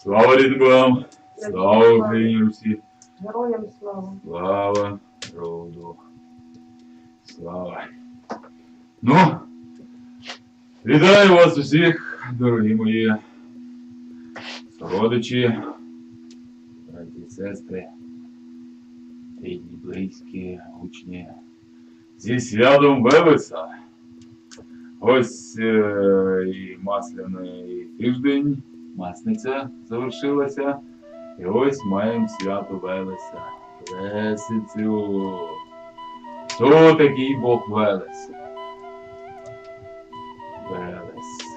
Слава рідним! Слава Україні Русі! Героям слава! Слава роду! Слава! Ну, вітаю вас усіх, дорогі мої родичі, браті і сестри, рідні, близькі, учні, зі святом Велеса. Ось і масляний тиждень, Масниця завершилася, і ось маємо свято Велеса. Велесицю. Хто такий Бог Велес? Велес.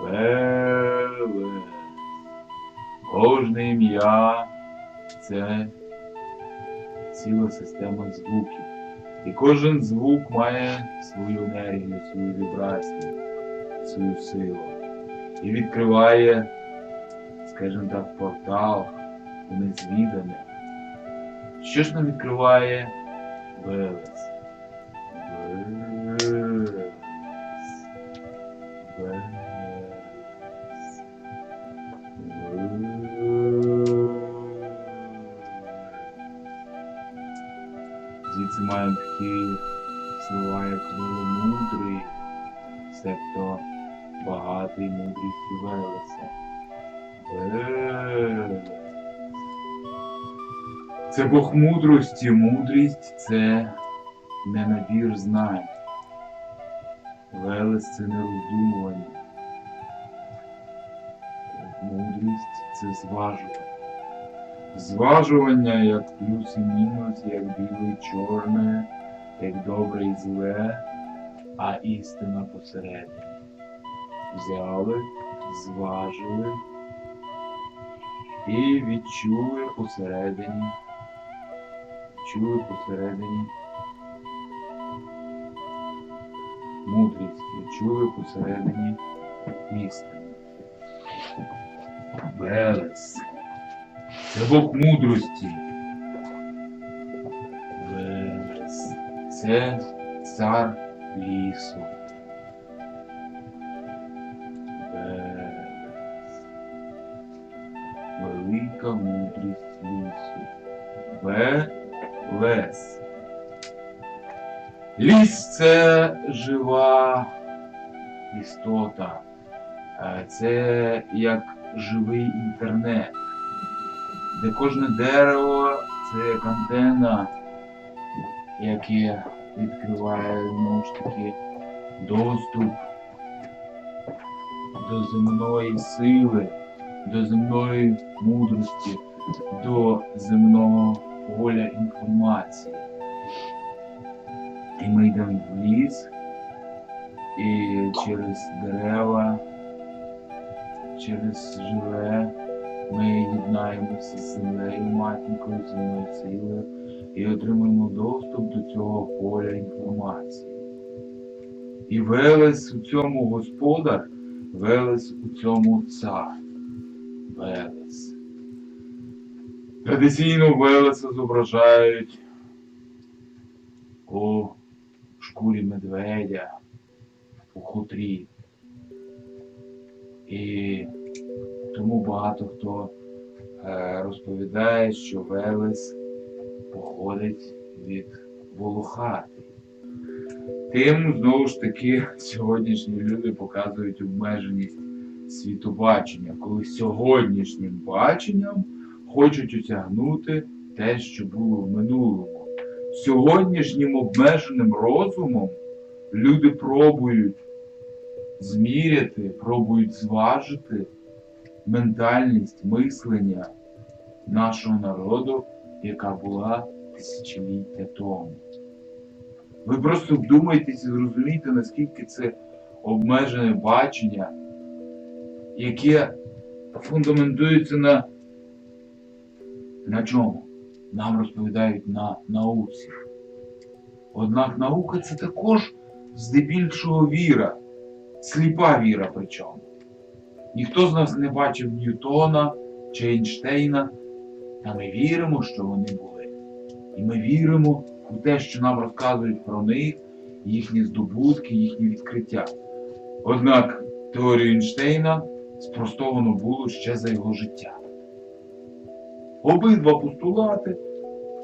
Велес. Кожне ім'я – це ціла система звуків. І кожен звук має свою енергію, свою вібрацію, свою силу. І відкриває, скажімо так, портал у незвідане. Що ж нам відкриває Велес? Велес. Велес. Звідси маємо такі слова, як велемудрий, себто багатий мудрістю Велеса. Велес. Це Бог мудрості. Мудрість – це не набір знань. Велес – це не роздумування. Мудрість – це зважування. Зважування як плюс і мінус, як біле і чорне, як добре і зле, а істина посередині. Взяли, зважили і відчули посередині. Відчули посередині мудрість, відчули посередині істину. Велес. Це Бог мудрості. Велес. Це цар лісу. Велес. Велика мудрість лісу. Велес. Ліс – це жива істота. Це як живий інтернет, де кожне дерево – це як антенна, яке відкриває, знову ж таки, доступ до земної сили, до земної мудрості, до земного поля інформації. І ми йдемо в ліс, і через дерева, через живе ми єднаємося з землею, матінкою, земною силою і отримуємо доступ до цього поля інформації. І Велес у цьому господар, Велес у цьому цар. Велес. Традиційно Велеса зображають у шкурі медведя, у хутрі. І тому багато хто розповідає, що Велес походить від волохатий. Тим, знову ж таки, сьогоднішні люди показують обмеженість світобачення, коли сьогоднішнім баченням хочуть осягнути те, що було в минулому. Сьогоднішнім обмеженим розумом люди пробують зміряти, пробують зважити ментальність, мислення нашого народу, яка була тисячоліття тому. Ви просто вдумайтесь і зрозумійте, наскільки це обмежене бачення, яке фундаментується на чому? Нам розповідають на науці. Однак наука – це також здебільшого віра, сліпа віра причому. Ніхто з нас не бачив Ньютона чи Ейнштейна, та ми віримо, що вони були. І ми віримо в те, що нам розказують про них, їхні здобутки, їхні відкриття. Однак теорію Ейнштейна спростовано було ще за його життя. Обидва постулати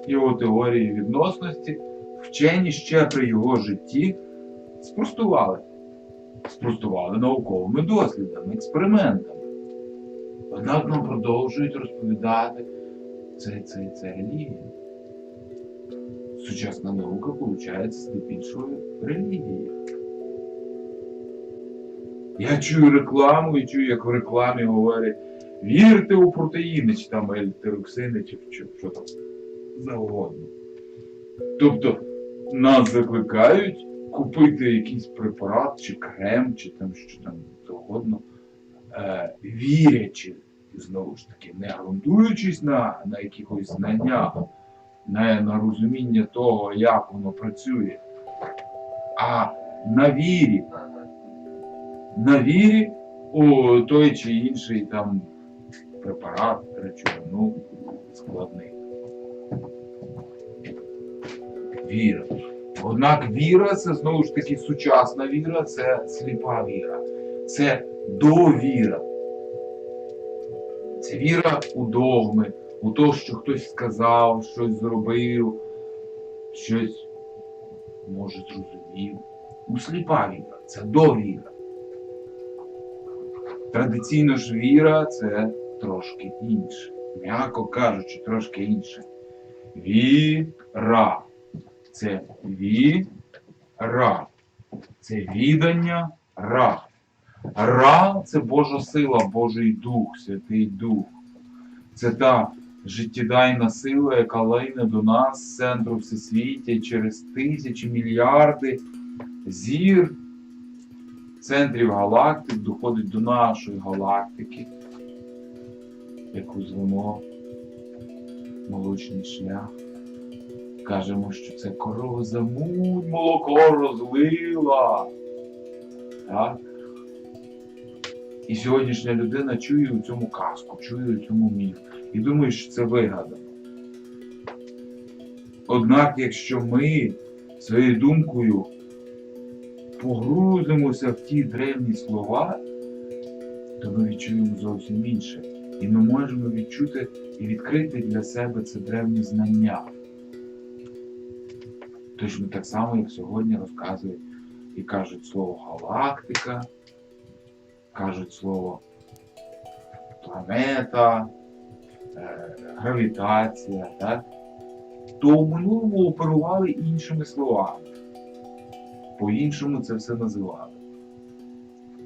його теорії відносності вчені ще при його житті спростували. Спростували науковими дослідами, експериментами. Однак нам продовжують розповідати, це релігія. Сучасна наука, виходить, здебільшою релігією. Я чую рекламу і чую, як в рекламі говорять: вірте у протеїни, чи там ельтероксини, чи що там завгодно. Тобто нас закликають купити якийсь препарат, чи крем, чи там що там завгодно, вірячи, знову ж таки, не ґрунтуючись на якихось знаннях, на розуміння того, як воно працює, а на вірі. На вірі у той чи інший там препарат, речовину складний. Віра. Однак віра — це знову ж таки сучасна віра, це сліпа віра. Це довіра. Це віра у догми, у те, що хтось сказав, щось зробив, щось, може, зрозумів. У сліпа віра. Це довіра. Традиційно ж віра — це трошки інше. М'яко кажучи, трошки інше. Віра. Це віра. Це відання ра. Ра — це Божа сила, Божий Дух, Святий Дух. Це та життєдайна сила, яка лине до нас з центру всесвіття через тисячі, мільярди зір, центрів галактик, доходить до нашої галактики, яку звемо молочний шлях. Кажемо, що це корова за муть молоко розлила. Так? І сьогоднішня людина чує у цьому казку, чує у цьому міф. І думає, що це вигадано. Однак, якщо ми своєю думкою погрузимося в ті древні слова, то ми відчуємо зовсім інше. І ми можемо відчути і відкрити для себе це древнє знання. Точно так само, як сьогодні розказують і кажуть слово галактика, кажуть слово планета, гравітація, так? То в минулому оперували іншими словами. По-іншому це все називали.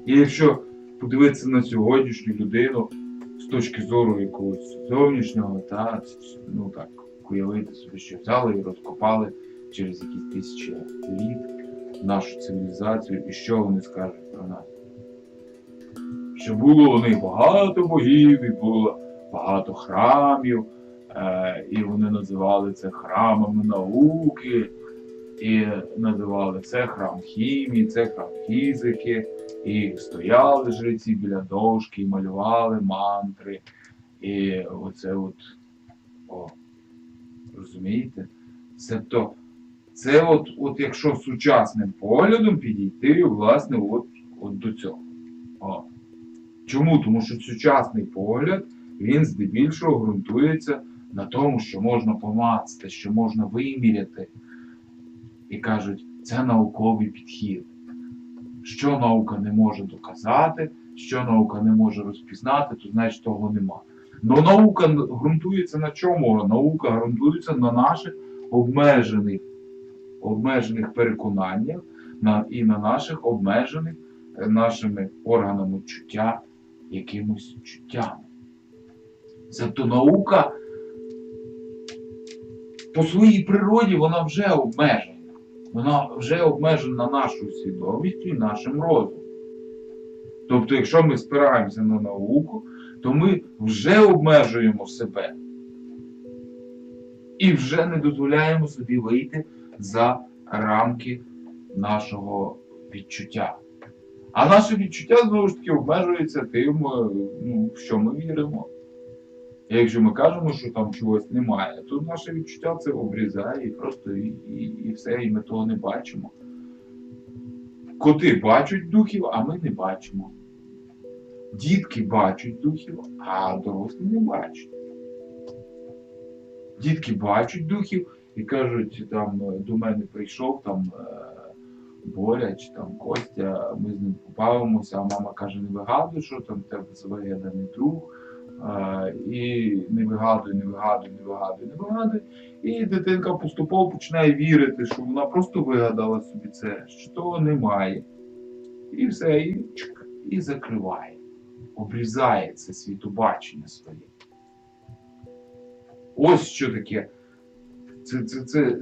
І якщо подивитися на сьогоднішню людину з точки зору якогось зовнішнього, ну так, уявити собі, що взяли і розкопали через якісь тисячі літ нашу цивілізацію, і що вони скажуть про нас? Що було у них багато богів, і було багато храмів, і вони називали це храмами науки, і називали це храм хімії, це храм фізики, і стояли жреці біля дошки, і малювали мантри, і оце розумієте? Тобто, це от якщо сучасним поглядом підійти, власне, от до цього. Чому? Тому що сучасний погляд, він здебільшого ґрунтується на тому, що можна помацати, що можна виміряти. І кажуть, це науковий підхід. Що наука не може доказати, що наука не може розпізнати, то значить того нема. Но наука ґрунтується на чому? Наука ґрунтується на наших обмежених переконаннях і на наших обмежених нашими органами чуття якимось чуттями. Тобто наука по своїй природі вона вже обмежена. Вона вже обмежена нашою свідомістю і нашим розумом. Тобто, якщо ми спираємося на науку, то ми вже обмежуємо себе. І вже не дозволяємо собі вийти за рамки нашого відчуття. А наше відчуття, знову ж таки, обмежується тим, в що ми віримо. І якщо ми кажемо, що там чогось немає, то наше відчуття це обрізає і просто і все, і ми того не бачимо. Коти бачать духів, а ми не бачимо. Дітки бачать духів, а дорослі не бачать. Дітки бачать духів і кажуть, там до мене прийшов там Боря чи там Костя, ми з ним побавимося, а мама каже, не вигадуй, що там в тебе завигаданий друг. І не вигадуй. І дитинка поступово починає вірити, що вона просто вигадала собі це, що того немає. І все, і закриває. Обрізає це світобачення своє. Ось що таке.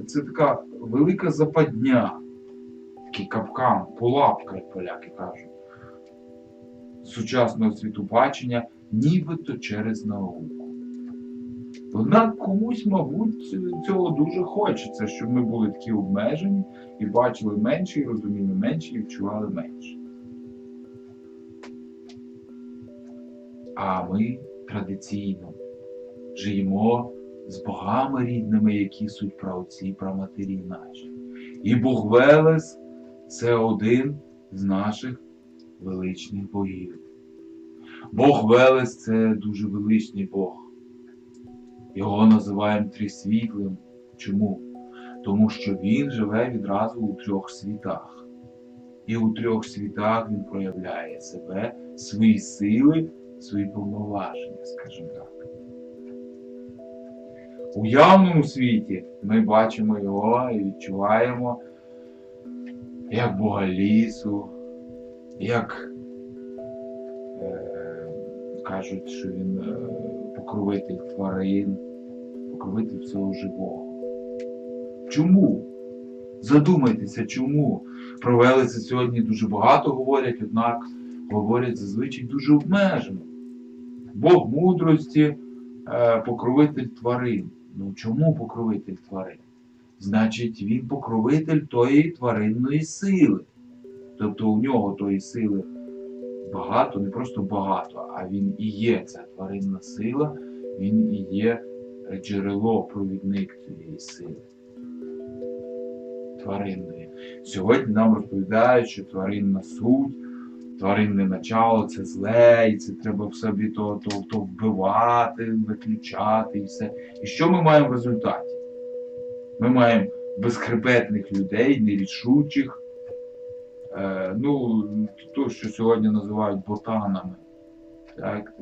Це така велика западня. Такий капкан, пулапка, як поляки кажуть. Сучасного світобачення, нібито через науку. Однак комусь, мабуть, цього дуже хочеться, щоб ми були такі обмежені і бачили менше, і розуміли менше, і відчували менше. А ми традиційно живемо з богами рідними, які суть праотці і праматері наші. І Бог Велес – це один з наших величних богів. Бог Велес – це дуже величний Бог. Його називаємо Трисвітлим. Чому? Тому що він живе відразу у 3 світах. І у 3 світах він проявляє себе, свої сили, свої повноваження, скажімо так. У явному світі ми бачимо його і відчуваємо як Бога лісу, як кажуть, що він покровитель тварин, покровитель всього живого. Чому? Задумайтеся, чому? Про Велеса сьогодні дуже багато говорять, однак говорять зазвичай дуже обмежено. Бог мудрості, покровитель тварин. Ну чому покровитель тварин? Значить, він покровитель тої тваринної сили. Тобто у нього тої сили багато, не просто багато, а він і є ця тваринна сила, він і є джерело, провідник цієї сили тваринної. Сьогодні нам розповідають, що тваринна суть, тваринне начало – це зле, і це треба в собі то вбивати, виключати і все. І що ми маємо в результаті? Ми маємо безхребетних людей, нерішучих, то, що сьогодні називають ботанами. Так?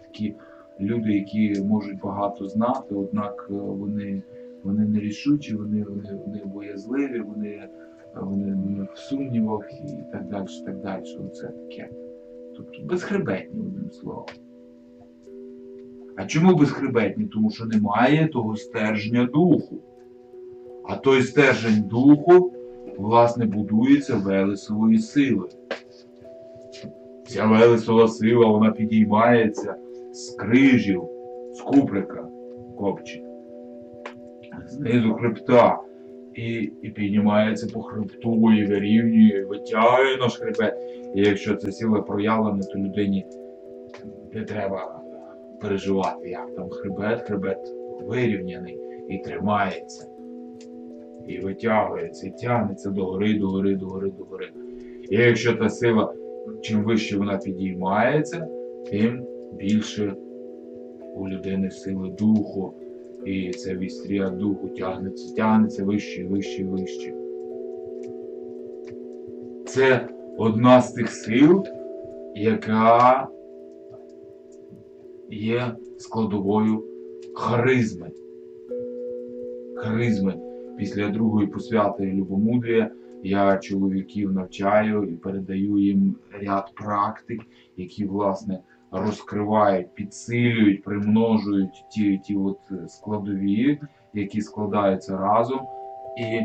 Такі люди, які можуть багато знати, однак вони нерішучі, вони боязливі, вони в сумнівах і так далі. Оце таке. Тобто безхребетні, одним словом. А чому безхребетні? Тому що немає того стержня духу. А той стержень духу, власне, будується Велесовою силою. Ця Велесова сила, вона підіймається з крижів, з куприка, копчик, знизу хребта, і піднімається по хребту, і вирівнює, витягує наш хребет. І якщо ця сила проявлена, то людині не треба переживати, як там хребет вирівняний і тримається. І витягується, і тягнеться догори. І якщо та сила, чим вище вона підіймається, тим більше у людини сили духу. І ця вістрія духу тягнеться вище. Це одна з тих сил, яка є складовою харизми. Після другої посвяти Любомудрія я чоловіків навчаю і передаю їм ряд практик, які, власне, розкривають, підсилюють, примножують ті складові, які складаються разом, і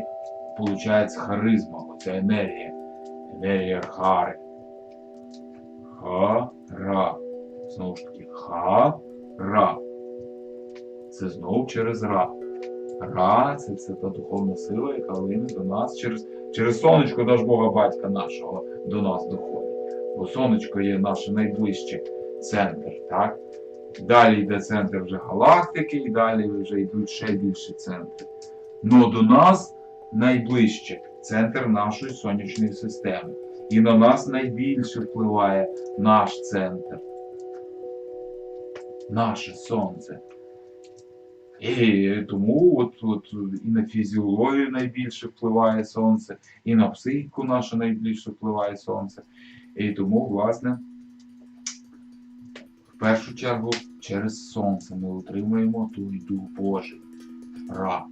виходить харизма, оця енергія хари. Ха-ра. Знову ж таки, ха-ра. Це знову через ра. Ра – це та духовна сила, яка лине до нас через сонечко, наш Бога Батька нашого, до нас доходить. Бо сонечко є наш найближчий центр, так? Далі йде центр вже галактики, і далі вже йдуть ще більші центри. Но до нас найближче центр нашої сонячної системи. І на нас найбільше впливає наш центр, наше сонце. І тому от і на фізіологію найбільше впливає сонце, і на психіку нашу найбільше впливає сонце. І тому, власне, в першу чергу через сонце ми отримуємо той дух Божий. Ра.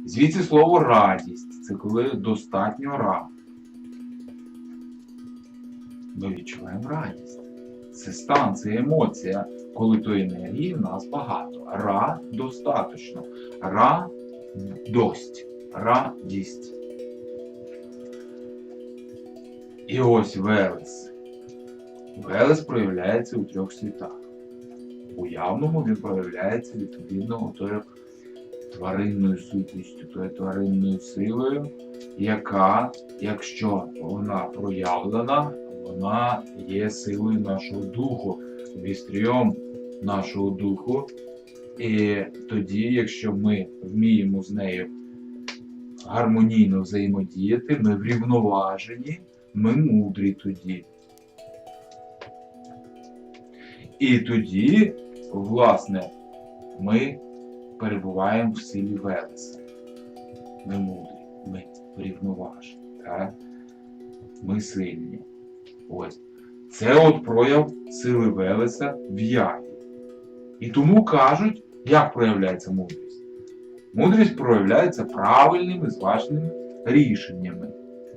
Звідси слово радість. Це коли достатньо ра. Ми відчуваємо радість. Це стан, це емоція, коли тої енергії в нас багато. Ра достатньо. Ра дость. Радість. І ось Велес. Велес проявляється у 3 світах. У явному він проявляється відповідно тою тваринною сутністю, тою тваринною силою, яка, якщо вона проявлена, вона є силою нашого духу, вістрієм нашого духу. І тоді, якщо ми вміємо з нею гармонійно взаємодіяти, ми врівноважені, ми мудрі тоді. І тоді, власне, ми перебуваємо в силі Велеса. Ми мудрі, ми врівноважені, так? Ми сильні. Ось. Це от прояв сили Велеса в яві. І тому кажуть, як проявляється мудрість. Мудрість проявляється правильними, зваженими рішеннями.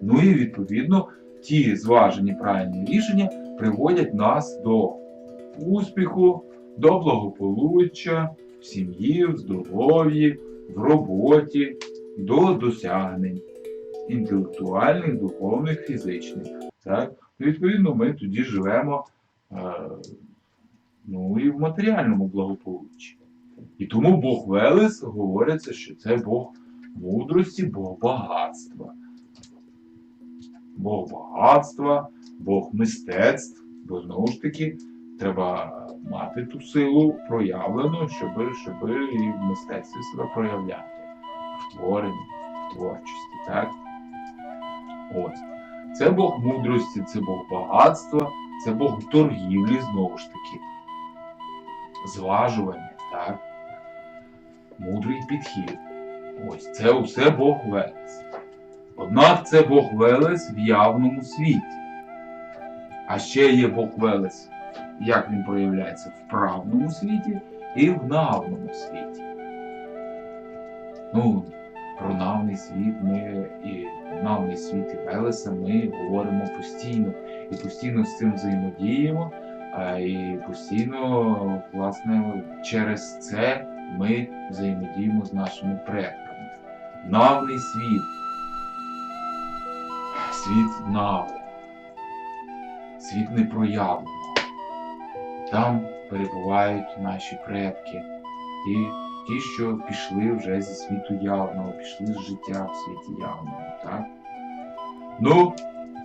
Ну і, відповідно, ті зважені правильні рішення приводять нас до успіху, до благополуччя в сім'ї, в здоров'ї, в роботі, до досягнень інтелектуальних, духовних, фізичних. Так? Відповідно, ми тоді живемо і в матеріальному благополуччі. І тому Бог Велес говориться, що це Бог мудрості, Бог багатства. Бог багатства, Бог мистецтв, бо знову ж таки треба мати ту силу проявлену, щоб і в мистецтві себе проявляти. В творенні, в творчості, так? Ось. Це Бог мудрості, це Бог багатства, це Бог торгівлі, знову ж таки. Зважування, так? Мудрий підхід. Ось, це усе Бог Велес. Однак це Бог Велес в явному світі. А ще є Бог Велес, як він проявляється в правному світі і в навному світі. Про навний світ навний світ і Велеса ми говоримо постійно. І постійно з цим взаємодіємо. І постійно, власне, через це ми взаємодіємо з нашими предками. Навний світ. Світ нави. Світ непроявленого. Там перебувають наші предки. Ті, що пішли вже зі світу явного, пішли з життя в світі явному. Так?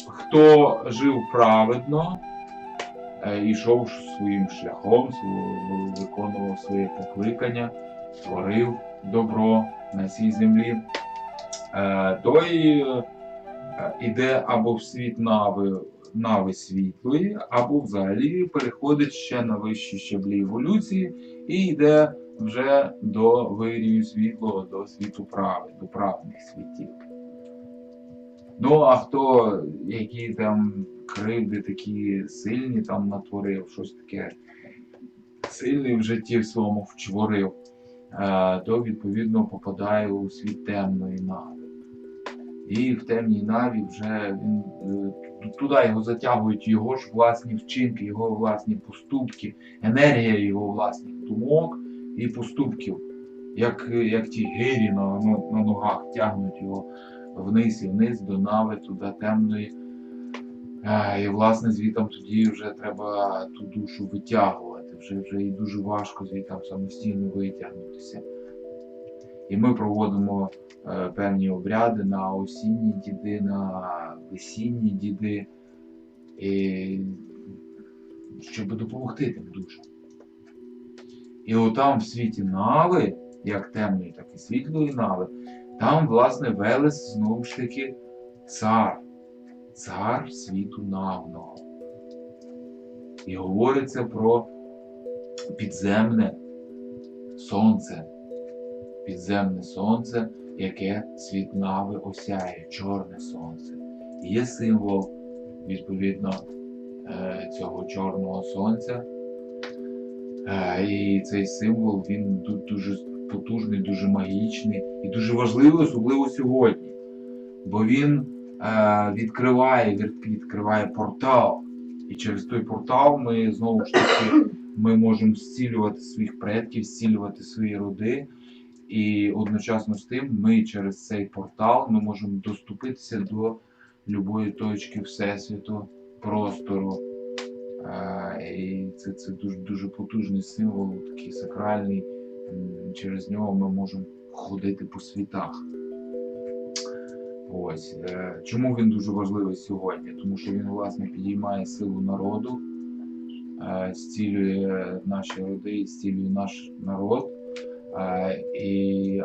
Хто жив праведно, йшов своїм шляхом, виконував своє покликання, творив добро на цій землі, той іде або в світ нави світлої, або взагалі переходить ще на вищі щаблі еволюції і йде вже до вирію світлого, до світу прави, до правних світів. А хто, які там кривди такі сильні там натворив, щось таке сильне в житті в своєму вчворив, то відповідно попадає у світ темної нави. І в темній наві вже туди його затягують його ж власні вчинки, його власні поступки, енергія його власних думок і поступків, як ті гирі на ногах тягнуть його вниз і вниз до нави, туди темної. І, власне, звітом тоді вже треба ту душу витягувати, вже і дуже важко звітом самостійно витягнутися. І ми проводимо певні обряди на осінні діди, на весінні діди, щоб допомогти тим душам. І отам в світі нави, як темної, так і світлої нави, там, власне, Велес, знову ж таки, цар. цар світу нагного. І говориться про підземне сонце. Підземне сонце, яке світ Нави осяє, чорне сонце. І є символ, відповідно, цього чорного сонця. І цей символ, він дуже потужний, дуже магічний і дуже важливий, особливо сьогодні. Бо він відкриває портал. І через той портал ми, знову ж таки, ми можемо зцілювати своїх предків, зцілювати свої роди. І одночасно з тим ми через цей портал ми можемо доступитися до любої точки Всесвіту, простору. І це дуже потужний символ, такий сакральний. Через нього ми можемо ходити по світах. Ось. Чому він дуже важливий сьогодні? Тому що він, власне, підіймає силу народу, зцілює наші роди, зцілює наш народ.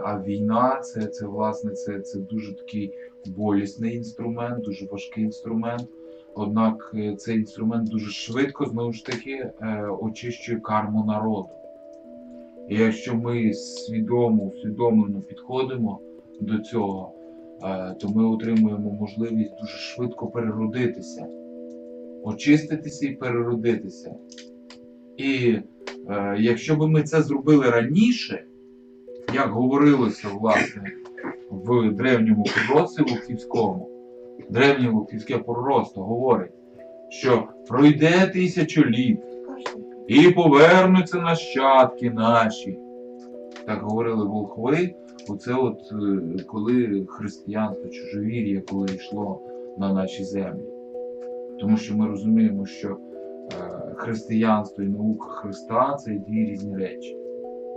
А війна це дуже такий болісний інструмент, дуже важкий інструмент. Однак цей інструмент дуже швидко, знову ж таки, очищує карму народу. І якщо ми усвідомлено підходимо до цього, то ми отримуємо можливість дуже швидко переродитися, очиститися і переродитися. І якщо б ми це зробили раніше, як говорилося, власне, в древньому пророцтві Луківському, древнє Луківське пророцтво говорить, що пройде 1000 літ і повернуться нащадки наші. Так говорили волхви, оце коли християнство, чужовір'я, коли йшло на наші землі. Тому що ми розуміємо, що християнство і наука Христа – це дві різні речі.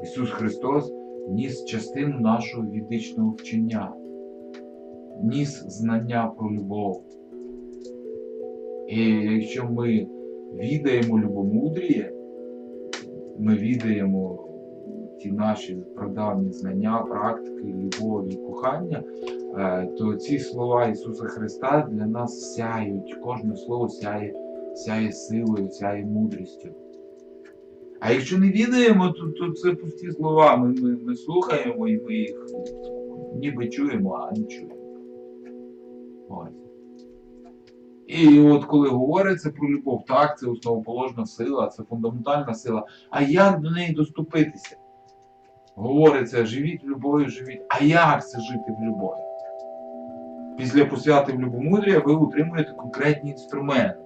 Ісус Христос ніс частину нашого ведичного вчення, ніс знання про любов. І якщо ми відаємо любомудріє, ми відаємо ті наші прадавні знання, практики, любові і кохання, то ці слова Ісуса Христа для нас сяють, кожне слово сяє силою, сяє мудрістю. А якщо не відаємо, то це пусті слова, ми слухаємо і ми їх ніби чуємо, а не чуємо. Ось. І от коли говориться про любов, так, це основоположна сила, це фундаментальна сила. А як до неї доступитися? Говориться, живіть в любові, живіть. А як це жити в любові? Після посвяти в любомудрія ви отримуєте конкретні інструменти.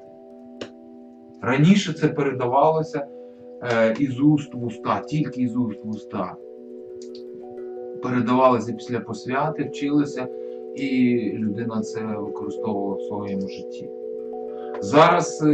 Раніше це передавалося із уст в уста, тільки із уст в уста. Передавалося після посвяти, вчилися, і людина це використовувала в своєму житті. Зараз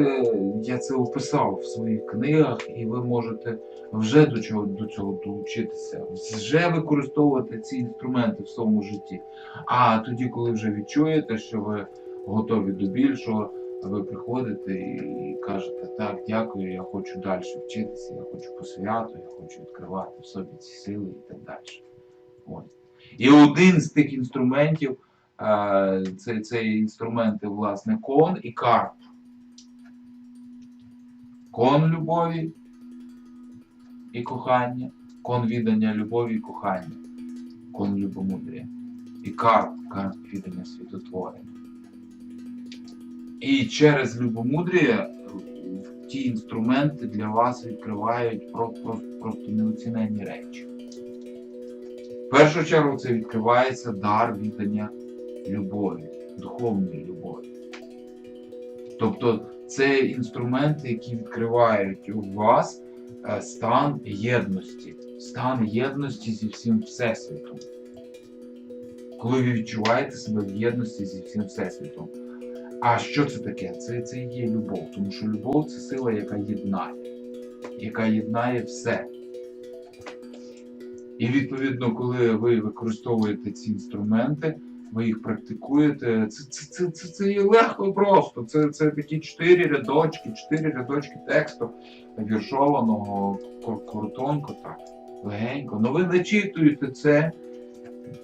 я це описав в своїх книгах, і ви можете вже до цього долучитися, вже використовувати ці інструменти в своєму житті. А тоді, коли вже відчуєте, що ви готові до більшого, ви приходите і кажете, так, дякую, я хочу далі вчитися, я хочу посвяту, я хочу відкривати в собі ці сили і так далі. Ось. І один з тих інструментів, це інструменти, власне, кон і карт. Кон любові і кохання, кон віддання любові і кохання, кон любомудрія. І карт віддання світотворення. І через любомудрія ті інструменти для вас відкривають просто неоціненні речі. В першу чергу це відкривається дар віддання любові, духовної любові. Тобто це інструменти, які відкривають у вас стан єдності зі всім Всесвітом. Коли ви відчуваєте себе в єдності зі всім Всесвітом. А що це таке? Це і є любов. Тому що любов – це сила, яка єднає все. І відповідно, коли ви використовуєте ці інструменти, ви їх практикуєте, це є легко і просто. Це такі 4 рядочки тексту, віршованого, коротонько, так, легенько. Но ви начитуєте це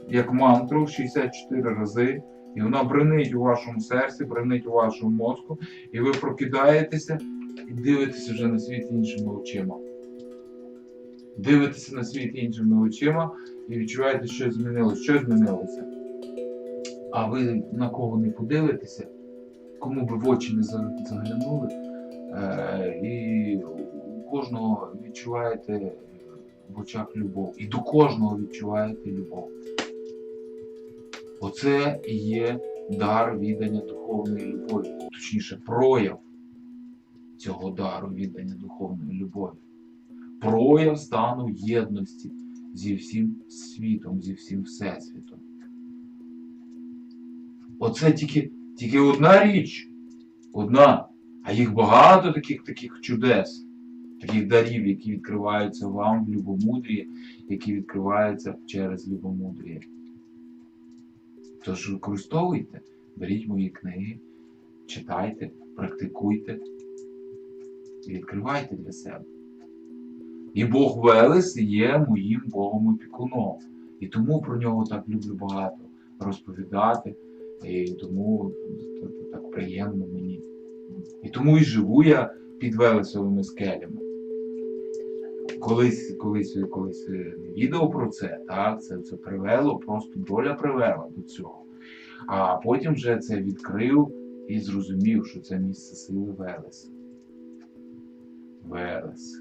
як мантру 64 рази, І вона бринить у вашому серці, бринить у вашому мозку, і ви прокидаєтеся і дивитеся вже на світ іншими очима. Дивитеся на світ іншими очима і відчуваєте, що змінилося. Що змінилося? А ви на кого не подивитеся, кому би в очі не заглянули, і у кожного відчуваєте в очах любов. І до кожного відчуваєте любов. Оце і є дар віддання духовної любові. Точніше, прояв цього дару віддання духовної любові. Прояв стану єдності зі всім світом, зі всім всесвітом. Оце тільки одна річ. Одна. А їх багато таких чудес, таких дарів, які відкриваються вам в любомудрії, які відкриваються через любомудріє. Тож використовуйте, беріть мої книги, читайте, практикуйте і відкривайте для себе. І Бог Велес є моїм Богом-опікуном. І тому про нього так люблю багато розповідати, і тому так приємно мені. І тому і живу я під Велесовими скелями. Колись відео про це, так, це привело, просто доля привела до цього. А потім вже це відкрив і зрозумів, що це місце сили Велеса. Велес.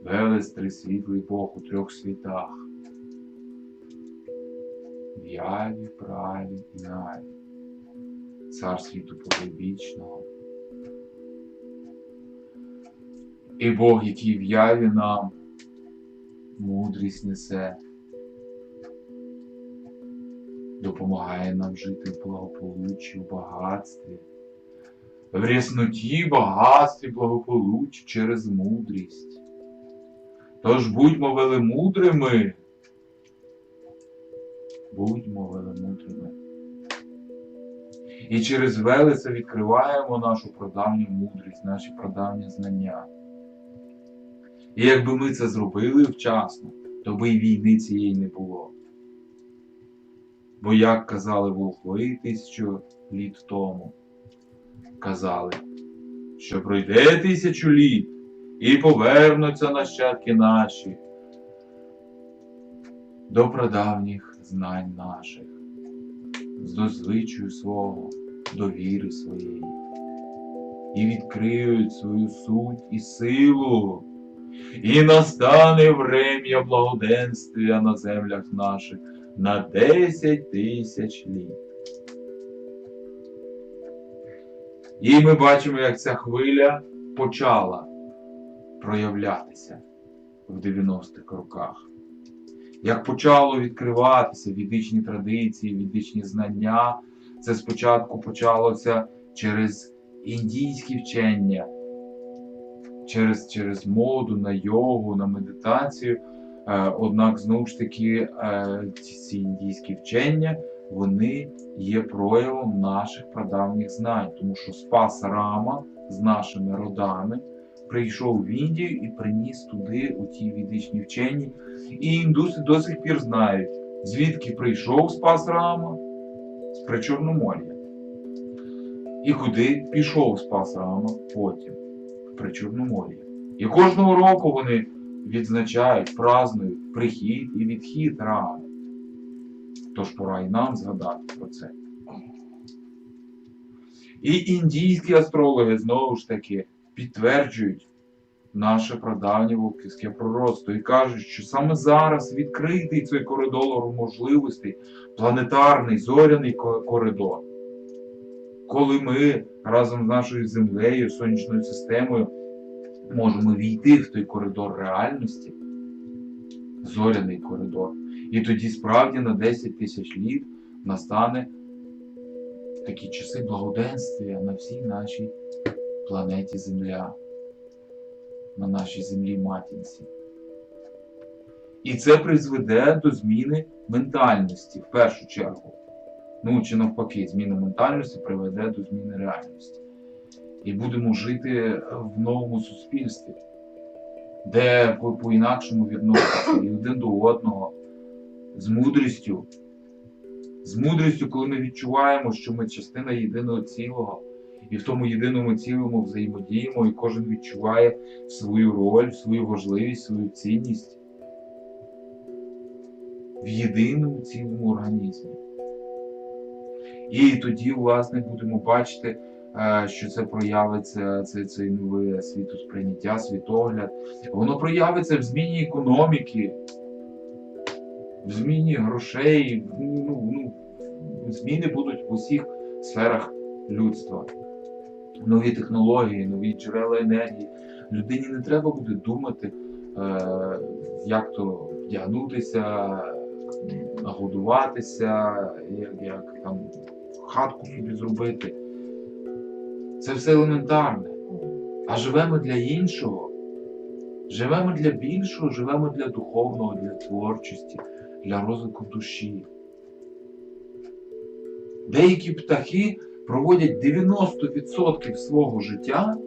Велес – трисвітлий Бог у трьох світах. В яві, праві і наві. Цар світу потойбічного. І Бог, який в яві нам мудрість несе, допомагає нам жити в благополуччі, в багатстві, в рясноті, багатстві, благополуччі через мудрість. Тож будьмо велемудрими. Будьмо велемудрими. І через Велеса відкриваємо нашу прадавню мудрість, наші прадавні знання. І якби ми це зробили вчасно, то би і війни цієї не було. Бо як казали волхви 1000 літ тому, казали, що пройде 1000 літ, і повернуться нащадки наші до прадавніх знань наших, до звичаю свого, до віри своєї, і відкриють свою суть і силу, і настане врем'я благоденствия на землях наших на 10 000 літ. І ми бачимо, як ця хвиля почала проявлятися в 90-х роках. Як почало відкриватися ведичні традиції, ведичні знання. Це спочатку почалося через індійські вчення, через моду на йогу, на медитацію. Однак, знову ж таки, ці індійські вчення, вони є проявом наших прадавніх знань. Тому що Спас Рама з нашими родами прийшов в Індію і приніс туди у ті ведичні вчені. І індуси до сих пір знають, звідки прийшов Спас Рама? З Причорномор'я. І куди пішов Спас Рама потім? В Причорномор'я. І кожного року вони відзначають, празднують прихід і відхід Рами. Тож пора і нам згадати про це. І індійські астрологи, знову ж таки, підтверджують наше прадавнє вовківське пророцтво і кажуть, що саме зараз відкритий цей коридор можливостей, планетарний, зоряний коридор. Коли ми разом з нашою Землею, Сонячною системою можемо війти в той коридор реальності, зоряний коридор, і тоді справді на 10 000 літ настане такі часи благоденствия на всій нашій планеті Земля, на нашій землі-матінці. І це призведе до зміни ментальності, в першу чергу. Ну, чи навпаки, зміна ментальності приведе до зміни реальності. І будемо жити в новому суспільстві, де по-інакшому відноситься і один до одного, з мудрістю, З мудрістю, коли ми відчуваємо, що ми частина єдиного цілого, і в тому єдиному цілому взаємодіємо, і кожен відчуває свою роль, свою важливість, свою цінність в єдиному цілому організмі. І тоді, власне, будемо бачити, що це проявиться, це нове світосприйняття, світогляд. Воно проявиться в зміні економіки, в зміні грошей, зміни будуть в усіх сферах людства. Нові технології, нові джерела енергії. Людині не треба буде думати, як то вдягнутися, нагодуватися, як там хатку собі зробити. Це все елементарне. А живемо для іншого. Живемо для більшого, живемо для духовного, для творчості, для розвитку душі. Деякі птахи проводять 90% свого життя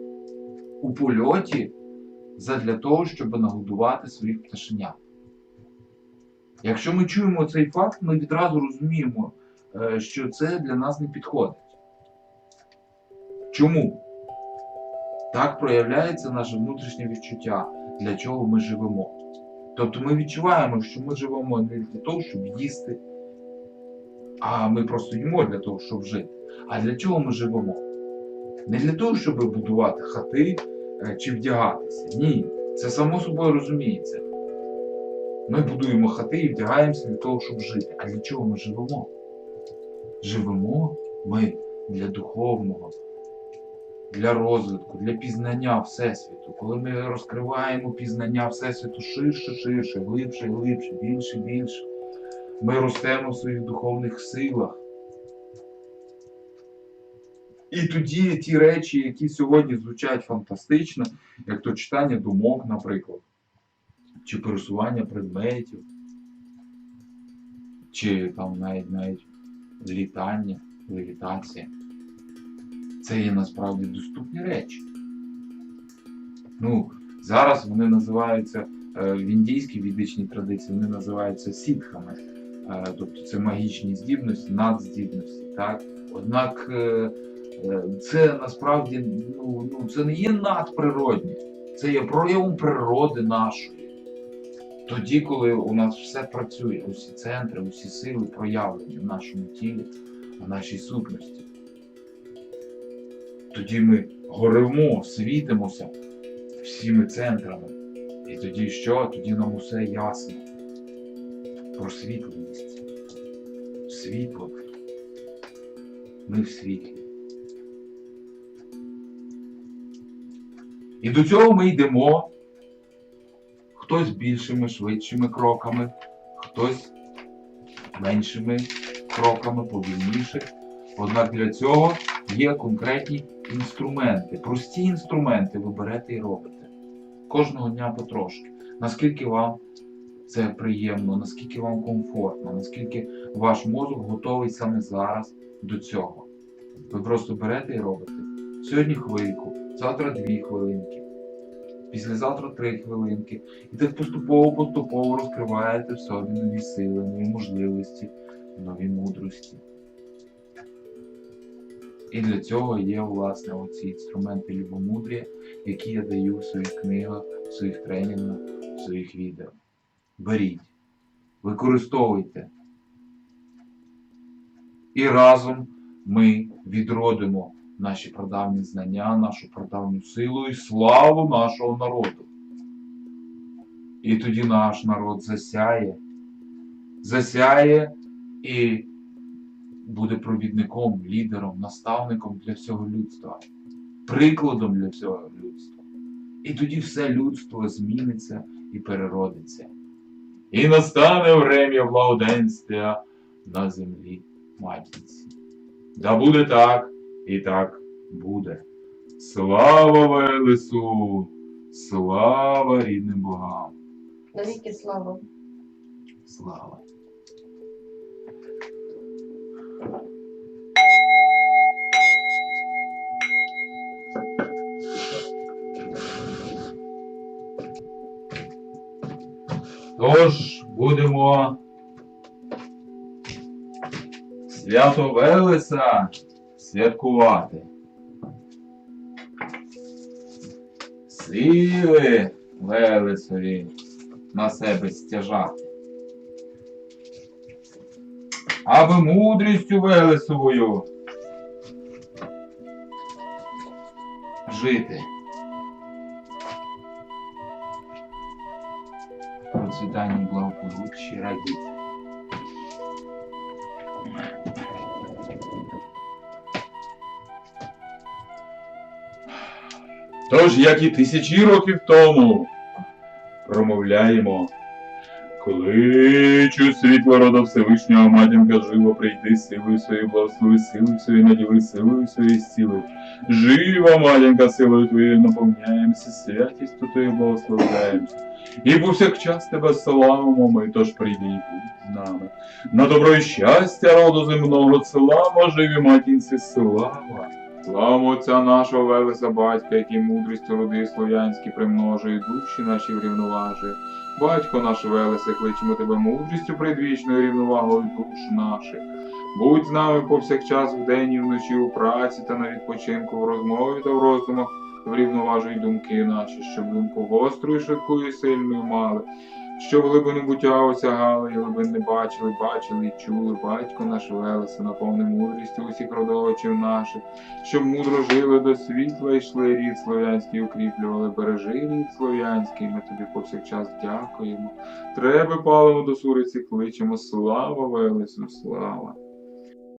у польоті задля того, щоб нагодувати своїх пташенят. Якщо ми чуємо цей факт, ми відразу розуміємо, що це для нас не підходить. Чому? Так проявляється наше внутрішнє відчуття, для чого ми живемо. Тобто ми відчуваємо, що ми живемо не для того, щоб їсти, а ми просто їмо для того, щоб жити. А для чого ми живемо? Не для того, щоб будувати хати чи вдягатися. Ні, це само собою розуміється. Ми будуємо хати і вдягаємося для того, щоб жити. А для чого ми живемо? Живемо ми для духовного, для розвитку, для пізнання Всесвіту. Коли ми розкриваємо пізнання Всесвіту ширше, глибше, більше, ми ростемо в своїх духовних силах. І тоді ті речі, які сьогодні звучать фантастично, як то читання думок, наприклад, чи пересування предметів, чи там навіть літання, левітація. Це є насправді доступні речі. Зараз вони називаються, в індійській ведичній традиції, вони називаються сітхами. Тобто це магічні здібності, надздібності. Так? Однак це насправді це не є надприродне, це є проявом природи нашої. Тоді, коли у нас все працює, усі центри, усі сили проявлені в нашому тілі, в нашій сутності. Тоді ми горимо, світимося всіми центрами. І тоді що? Тоді нам усе ясно. Просвітленість. Світло. Ми в світлі. І до цього ми йдемо. Хтось більшими, швидшими кроками, хтось меншими кроками, повільніше. Однак для цього є конкретні інструменти. Прості інструменти ви берете і робите. Кожного дня потрошки. Наскільки вам це приємно, наскільки вам комфортно, наскільки ваш мозок готовий саме зараз до цього. Ви просто берете і робите. Сьогодні хвильку, завтра 2 хвилинки, післязавтра 3 хвилинки. І так поступово розкриваєте в собі нові сили, нові можливості, нові мудрості. І для цього є, власне, оці інструменти любомудрія, які я даю в своїх книгах, в своїх тренінгах, в своїх відео. Беріть, використовуйте. І разом ми відродимо наші прадавні знання, нашу прадавню силу і славу нашого народу. І тоді наш народ засяє і буде провідником, лідером, наставником для всього людства, прикладом для всього людства. І тоді все людство зміниться і переродиться. І настане время благоденствия на землі матінці. Да буде так, і так буде. Слава Велесу! Слава рідним богам! Навіки слава! Слава! Тож, будемо Свято Велеса святкувати. Сили Велесові на себе стяжати. Аби мудрістю Велесовою жити. Процвітання і благополуччя радіти. Тож, як і тисячі років тому, промовляємо: кличу світло рода Всевишнього, матінка живо, прийди силою своєю, благослови силою своєю, наділи силою своєю зціли. Жива, матінка, силою твоєю наповняємося, святістю твоєю благословляємося. І повсякчас тебе славимо ми, тож прийди і будь з нами. На добро і щастя роду земного, слава живі матінці, слава. Слава Отця нашого Велеса Батька, який мудрістю роди слов'янські примножує, душі наші врівноважує. Батько наш Велесе, кличемо тебе мудрістю предвічною рівновагою душ наших. Будь з нами повсякчас вдень і вночі у праці та на відпочинку, в розмові та в роздумах, врівноважуй думки наші, щоб думку гостру і швидку і сильною мали, щоб глибину буття осягали, і глибин не бачили, бачили і чули. Батько наш Велесе, наповни мудрістю усіх родовичів наших, щоб мудро жили до світла, йшли, рід слов'янський укріплювали, бережи рід слов'янський, ми тобі повсякчас дякуємо. Треба паливо до суриці кличемо, слава Велесу, слава.